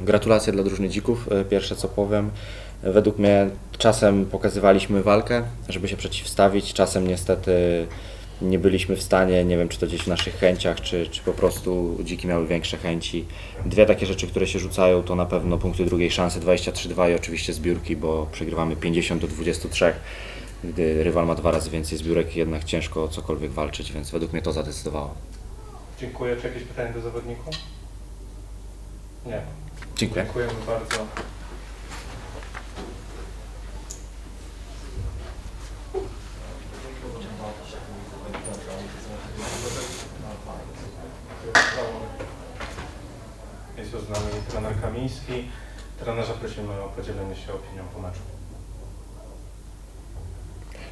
Gratulacje dla drużyny Dzików, pierwsze co powiem. Według mnie czasem pokazywaliśmy walkę, żeby się przeciwstawić, czasem niestety nie byliśmy w stanie, nie wiem czy to gdzieś w naszych chęciach, czy po prostu Dziki miały większe chęci. Dwie takie rzeczy, które się rzucają to na pewno punkty drugiej szansy 23-2 i oczywiście zbiórki, bo przegrywamy 50-23, gdy rywal ma 2 razy więcej zbiórek i jednak ciężko o cokolwiek walczyć, więc według mnie to zadecydowało. Dziękuję. Czy jakieś pytanie do zawodników? Nie. Dziękuję. Dziękujemy bardzo. Jest już z nami trener Kamiński. Trenerza prosimy o podzielenie się opinią po meczu.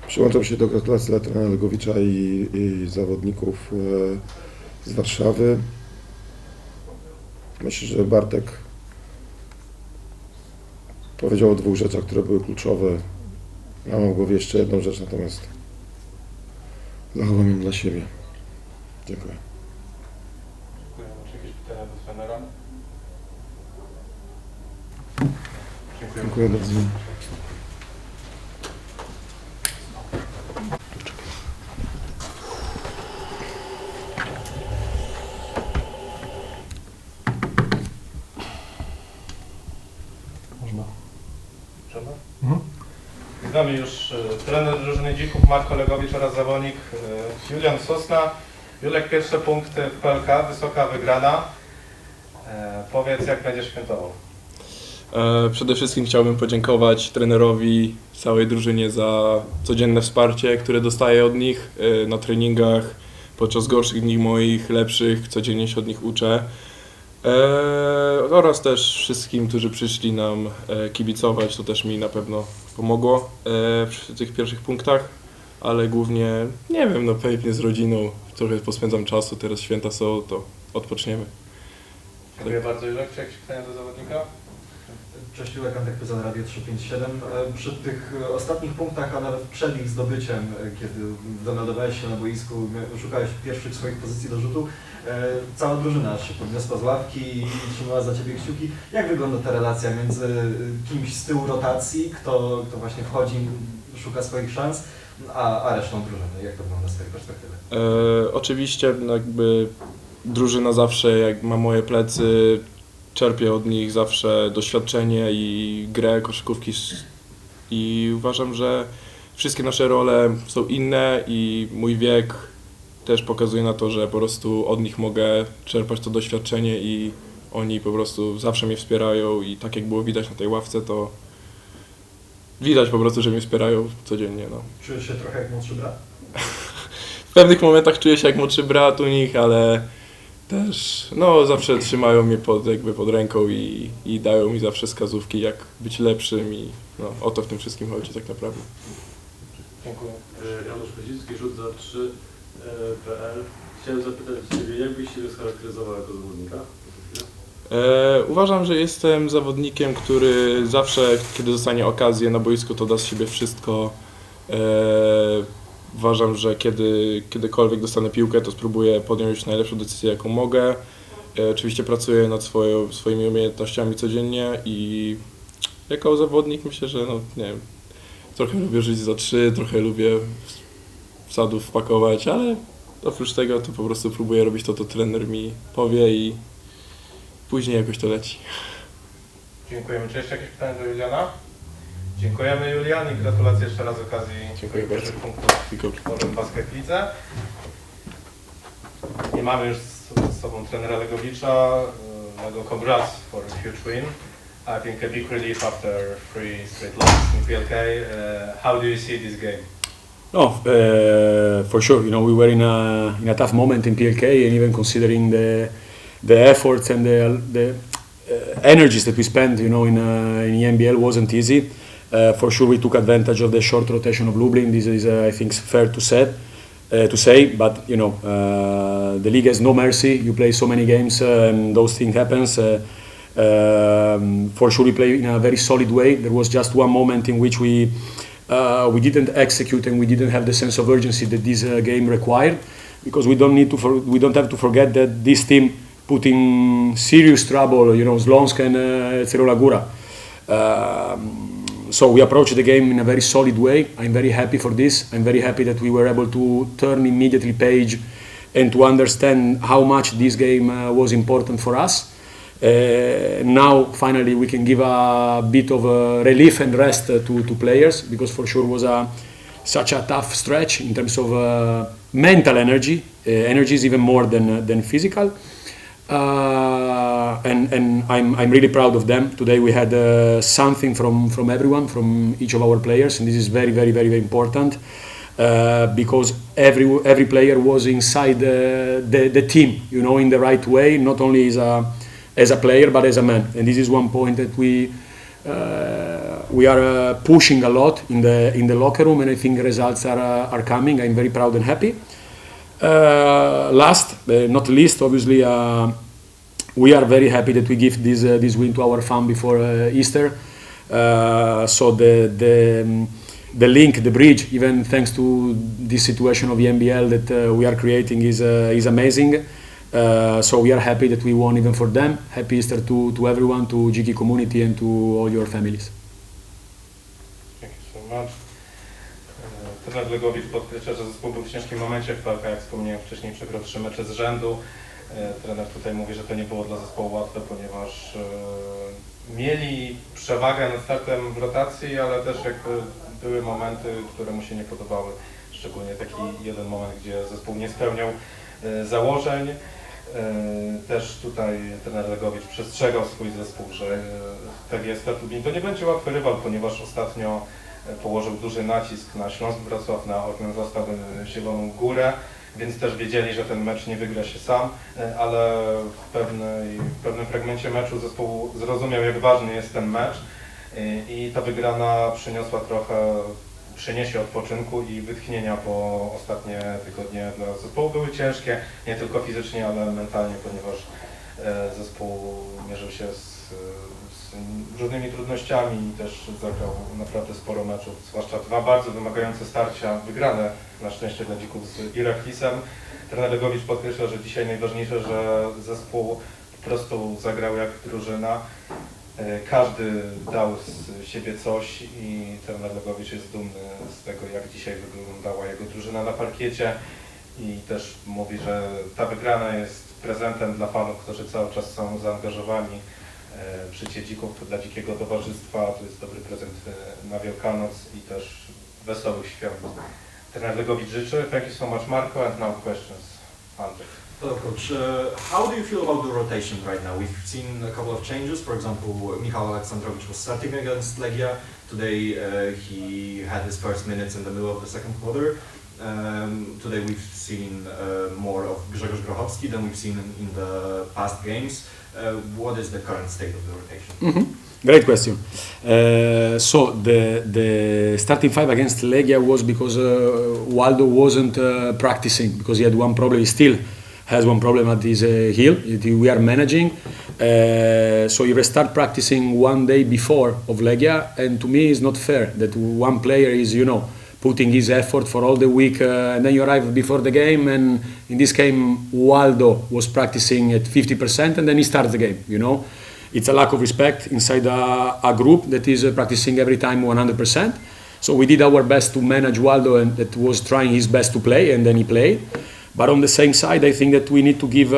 Przyłączam się do gratulacji dla trenera Legowicza i zawodników z Warszawy. Myślę, że Bartek powiedział o 2 rzeczach, które były kluczowe. Ja mam w głowie jeszcze jedną rzecz, natomiast zachowam ją dla siebie. Dziękuję. Dziękuję. Czy jakieś pytania do trenera? Dziękuję bardzo. Trzeba? Z nami już trener drużyny Dzików, Marko Legowicz oraz zawodnik Julian Sosna. Julek, pierwsze punkty w PLK, wysoka wygrana. Powiedz, jak będziesz świętował? Przede wszystkim chciałbym podziękować trenerowi, całej drużynie za codzienne wsparcie, które dostaję od nich na treningach, podczas gorszych dni moich, lepszych, codziennie się od nich uczę. Oraz też wszystkim, którzy przyszli nam kibicować, to też mi na pewno pomogło przy tych pierwszych punktach, ale głównie, nie wiem, no pewnie z rodziną, trochę pospędzam czasu, teraz święta są, to odpoczniemy. Dziękuję bardzo, Julek. Czy jakieś pytania do zawodnika? Cześć, Julek, Antek za Radio 357. Przy tych ostatnich punktach, a nawet przed ich zdobyciem, kiedy domeldowałeś się na boisku, szukałeś pierwszych swoich pozycji do rzutu, cała drużyna się podniosła z ławki i trzymała za Ciebie kciuki. Jak wygląda ta relacja między kimś z tyłu rotacji, kto właśnie wchodzi, szuka swoich szans, a resztą drużyny? Jak to wygląda z tej perspektywy? Oczywiście no jakby drużyna zawsze, jak ma moje plecy, czerpię od nich zawsze doświadczenie i grę koszykówki i uważam, że wszystkie nasze role są inne i mój wiek też pokazuje na to, że po prostu od nich mogę czerpać to doświadczenie i oni po prostu zawsze mnie wspierają i tak jak było widać na tej ławce, to widać po prostu, że mnie wspierają codziennie. No. Czujesz się trochę jak młodszy brat? W pewnych momentach czuję się jak młodszy brat u nich, ale też no, zawsze trzymają mnie pod ręką i dają mi zawsze wskazówki, jak być lepszym i no, o to w tym wszystkim chodzi tak naprawdę. Dziękuję. Janusz Kozicki, rzut za 3.pl. Chciałem zapytać Ciebie, jak byś się scharakteryzował jako zawodnika? Uważam, że jestem zawodnikiem, który zawsze, kiedy dostanie okazję na boisku, to da z siebie wszystko. Uważam, że kiedykolwiek dostanę piłkę, to spróbuję podjąć najlepszą decyzję, jaką mogę. Oczywiście pracuję nad swoimi umiejętnościami codziennie i jako zawodnik myślę, że no, nie wiem, trochę lubię żyć za 3, trochę lubię wsadów wpakować, ale oprócz tego to po prostu próbuję robić to, co trener mi powie i później jakoś to leci. Dziękujemy. Czy jeszcze jakieś pytania do Juliana? Dziękujemy, Julian, i gratulacje jeszcze raz z okazji Dziękuję pierwszych bardzo. punktów w Orlen Basket Lidze. Nie mamy już z sobą trenera Legowicza. Congrats for a huge win. I think a big relief after 3 straight losses in PLK. How do you see this game? No, for sure. You know, we were in a tough moment in PLK, and even considering the efforts and the energies that we spent, you know, in the NBL wasn't easy. For sure, we took advantage of the short rotation of Lublin. This is, I think, fair to say. But you know, the league has no mercy. You play so many games, and those things happens. For sure, we play in a very solid way. There was just one moment in which we didn't execute and we didn't have the sense of urgency that this game required, because we don't have to forget that this team put in serious trouble, Slonsk and Cerola Gura. So we approached the game in a very solid way. I'm very happy for this. I'm very happy that we were able to turn immediately page and to understand how much this game was important for us. Now finally we can give a bit of relief and rest to players, because for sure was such a tough stretch in terms of mental energy. Energy is even more than physical. And I'm really proud of them. Today we had something from everyone, from each of our players, and this is very, very, very, very important, because every player was inside the team, in the right way, not only as a player but as a man. And this is one point that we are pushing a lot in the locker room, and I think results are coming. I'm very proud and happy. Last not least, obviously, we are very happy that we give this win to our fan before Easter. So the link, the bridge, even thanks to this situation of the NBL that we are creating, is amazing. So we are happy that we won even for them. Happy Easter to everyone, to Dziki community and to all your families. Thank you so much. Trener Legowicz podkreśla, że zespół był w ciężkim momencie w PLK, jak wspomniałem wcześniej, przegrał 3 mecze z rzędu. Trener tutaj mówi, że to nie było dla zespołu łatwe, ponieważ mieli przewagę nad startem w rotacji, ale też jakby były momenty, które mu się nie podobały. Szczególnie taki jeden moment, gdzie zespół nie spełniał założeń. Też tutaj trener Legowicz przestrzegał swój zespół, że PGE Lublin to nie będzie łatwy rywal, ponieważ ostatnio położył duży nacisk na Śląsk Wrocław, na Zostaw Zieloną Górę, więc też wiedzieli, że ten mecz nie wygra się sam, ale w pewnym fragmencie meczu zespół zrozumiał, jak ważny jest ten mecz i ta wygrana przyniesie odpoczynku i wytchnienia, bo ostatnie tygodnie dla zespołu były ciężkie, nie tylko fizycznie, ale mentalnie, ponieważ zespół mierzył się z różnymi trudnościami i też zagrał naprawdę sporo meczów, zwłaszcza 2 bardzo wymagające starcia, wygrane na szczęście dla Dzików z Iraklisem. Trener Legowicz podkreśla, że dzisiaj najważniejsze, że zespół po prostu zagrał jak drużyna. Każdy dał z siebie coś i trener Legowicz jest dumny z tego, jak dzisiaj wyglądała jego drużyna na parkiecie i też mówi, że ta wygrana jest prezentem dla fanów, którzy cały czas są zaangażowani w życie Dzików, dla dzikiego towarzystwa. To jest dobry prezent na Wielkanoc i też wesołych świąt. Trener Legowicz życzy. Thank you so much, Marco, and now questions. Andrzej. Hello, Coach. How do you feel about the rotation right now? We've seen a couple of changes. For example, Michał Aleksandrowicz was starting against Legia. Today he had his first minutes in the middle of the second quarter. Today we've seen more of Grzegorz Grochowski than we've seen in the past games. What is the current state of the rotation? Mm-hmm. Great question. So the starting 5 against Legia was because Waldo wasn't practicing, because he had one problem. He still has one problem at his heel. We are managing. So he restart practicing one day before of Legia, and to me it's not fair that one player is, putting his effort for all the week, and then you arrive before the game, and in this game Waldo was practicing at 50% and then he starts the game, It's a lack of respect inside a group that is practicing every time 100%. So we did our best to manage Waldo, and that was trying his best to play, and then he played. But on the same side, I think that we need to give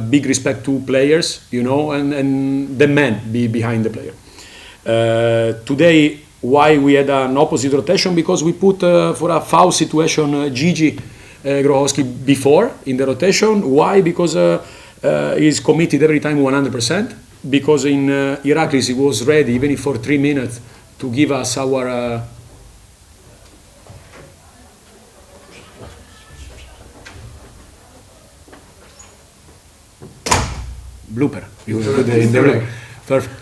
big respect to players, and the men behind the player. Today, why we had an opposite rotation? Because we put for a foul situation Gigi Grochowski before in the rotation. Why? Because he's committed every time 100%. Because in Iraklis he was ready, even if for 3 minutes, to give us our blooper. Perfect.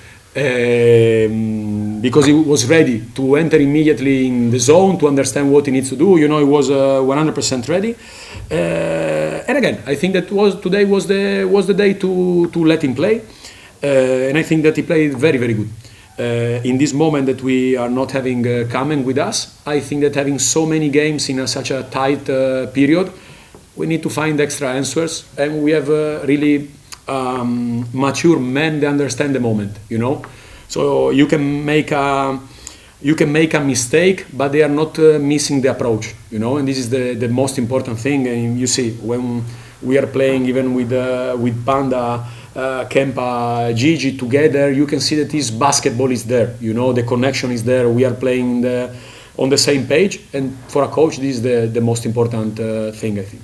Because he was ready to enter immediately in the zone, to understand what he needs to do. He was 100% ready. And again, I think that today was the day to let him play. And I think that he played very, very good. In this moment that we are not having Kamen with us, I think that having so many games in such a tight period, we need to find extra answers, and we have really mature men, they understand the moment, you know. So you can make a mistake, but they are not missing the approach, you know. And this is the most important thing. And you see, when we are playing even with Panda, Kempa, Gigi together, you can see that this basketball is there, you know, the connection is there. We are playing on the same page, and for a coach, this is the most important thing, I think.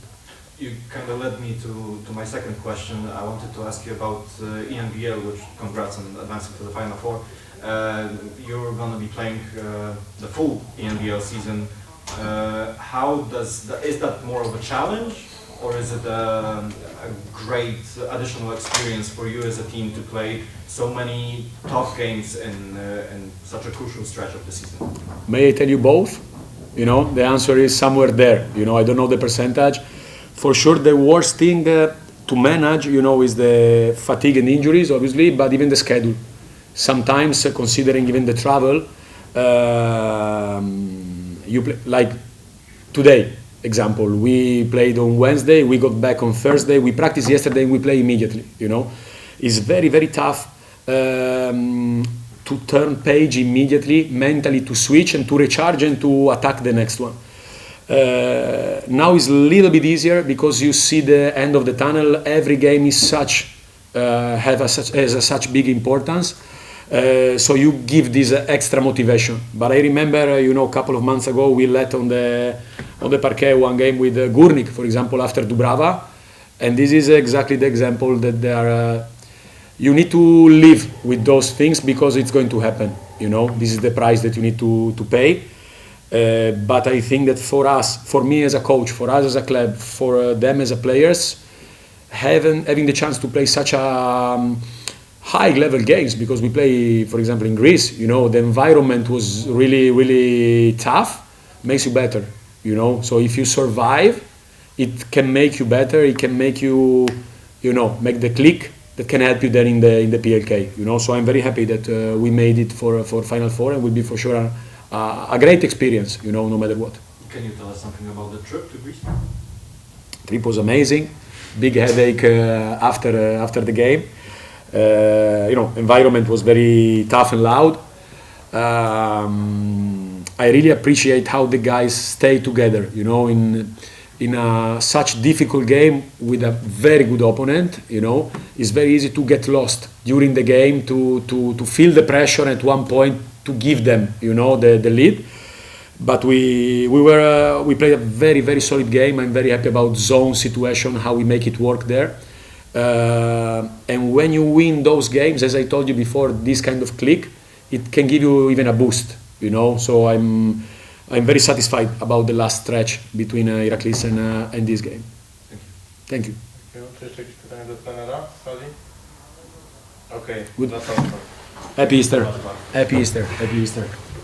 You kind of led me to my second question. I wanted to ask you about ENBL, which congrats on advancing to the Final Four. You're going to be playing the full ENBL season. Is that more of a challenge, or is it a great additional experience for you as a team to play so many tough games in such a crucial stretch of the season? May I tell you both? You know, the answer is somewhere there. You know, I don't know the percentage. For sure, the worst thing to manage, you know, is the fatigue and injuries, obviously, but even the schedule. Sometimes, considering even the travel, you play, like today, example, we played on Wednesday, we got back on Thursday, we practiced yesterday, and we play immediately, you know. It's very, very tough to turn page immediately, mentally to switch and to recharge and to attack the next one. Now it's a little bit easier because you see the end of the tunnel. Every game is has such big importance, so you give this extra motivation. But I remember, you know, a couple of months ago we let on the parquet one game with Gurnik, for example, after Dubrava, and this is exactly the example that they are. You need to live with those things because it's going to happen. You know, this is the price that you need to pay. But I think that for us, for me as a coach, for us as a club, for them as a players, having the chance to play such a high-level games, because we play, for example, in Greece, you know, the environment was really, really tough, makes you better, you know. So if you survive, it can make you better. It can make you, you know, make the click that can help you then in the PLK, you know. So I'm very happy that we made it for Final Four, and will be for sure a great experience, you know, no matter what. Can you tell us something about the trip to Greece? Trip was amazing. Big headache after the game. You know, environment was very tough and loud. I really appreciate how the guys stay together, you know, in such difficult game with a very good opponent. You know, it's very easy to get lost during the game, to feel the pressure at one point, to give them, you know, the lead. But we played a very, very solid game. I'm very happy about zone situation, how we make it work there. And when you win those games, as I told you before, this kind of click, it can give you even a boost, you know. So I'm very satisfied about the last stretch between Iraklis and this game. Thank you. Czy jeszcze jakieś pytania do trenera w sali? Okej, Good. that's all. Happy Easter. Happy Easter. Happy Easter.